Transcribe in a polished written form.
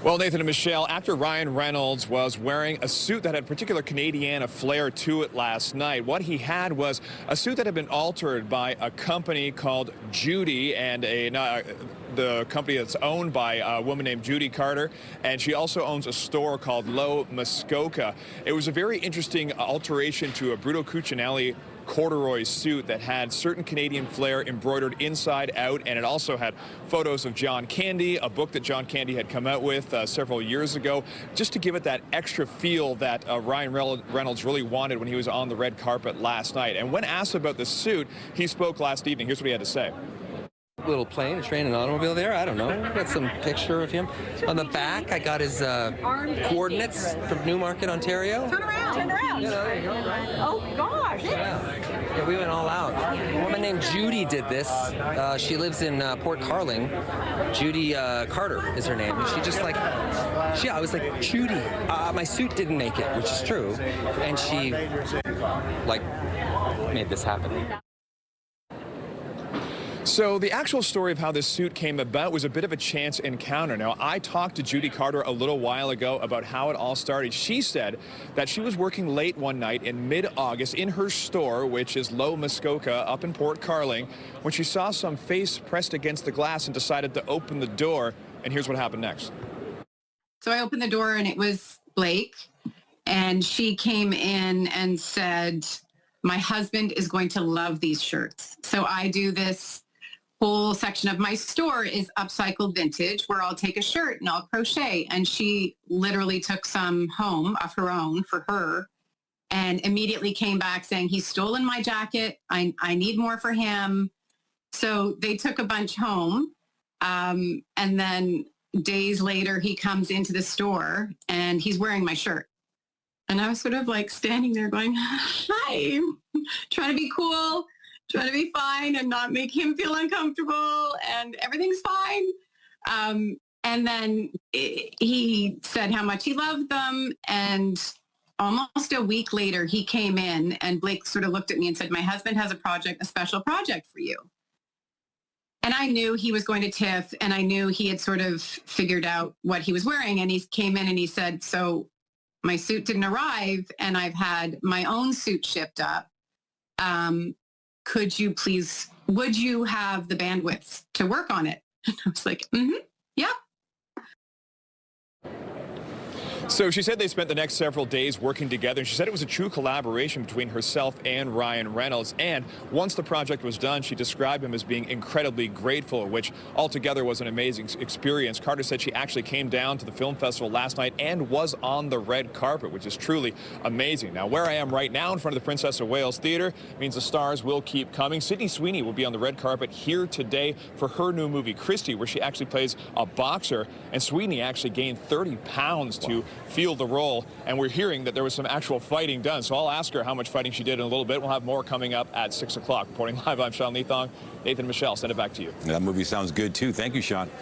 Well, Nathan and Michelle, actor Ryan Reynolds was wearing a suit that had particular Canadiana flair to it last night. What he had was a suit that had been altered by a company called Judy, and the company that's owned by a woman named Judy Carter, and she also owns a store called Muskoka. It was a very interesting alteration to a Bruno Cucinelli corduroy suit that had certain Canadian flair embroidered inside out, and it also had photos of John Candy, a book that John Candy had come out with several years ago, just to give it that extra feel that Ryan Reynolds really wanted when he was on the red carpet last night. And when asked about the suit, he spoke last evening. Here's what he had to say. Little plane, a train, an automobile there. I don't know. Got some picture of him. On the back, I got his coordinates from Newmarket, Ontario. Turn around. Turn around. You know, there you go, right? Oh, gosh. Yeah, we went all out. A woman named Judy did this. She lives in Port Carling. Judy Carter is her name. And she just like, I was like, Judy, my suit didn't make it, which is true. And she, like, made this happen. So the actual story of how this suit came about was a bit of a chance encounter. Now, I talked to Judy Carter a little while ago about how it all started. She said that she was working late one night in mid-August in her store, which is Muskoka up in Port Carling, when she saw some face pressed against the glass and decided to open the door. And here's what happened next. So I opened the door and it was Blake, and she came in and said, my husband is going to love these shirts. So I do this whole section of my store is upcycled vintage, where I'll take a shirt and I'll crochet. And she literally took some home of her own for her and immediately came back saying, he's stolen my jacket. I need more for him. So they took a bunch home. And then days later, he comes into the store and he's wearing my shirt. And I was sort of like standing there going, hi, trying to be cool, trying to be fine and not make him feel uncomfortable, and everything's fine. And then he said how much he loved them. And almost a week later, he came in and Blake sort of looked at me and said, my husband has a special project for you. And I knew he was going to TIFF, and I knew he had sort of figured out what he was wearing. And he came in and he said, so my suit didn't arrive and I've had my own suit shipped up. Could you please, would you have the bandwidth to work on it? And I was like, yeah. So she said they spent the next several days working together, and she said it was a true collaboration between herself and Ryan Reynolds. And once the project was done, she described him as being incredibly grateful, which altogether was an amazing experience. Carter said she actually came down to the film festival last night and was on the red carpet, which is truly amazing. Now, where I am right now in front of the Princess of Wales Theatre means the stars will keep coming. Sydney Sweeney will be on the red carpet here today for her new movie, Christy, where she actually plays a boxer. And Sweeney actually gained 30 pounds to feel the role, and we're hearing that there was some actual fighting done. So I'll ask her how much fighting she did in a little bit. We'll have more coming up at 6 o'clock. Reporting live, I'm Sean Leathong. Nathan and Michelle, send it back to you. That movie sounds good, too. Thank you, Sean.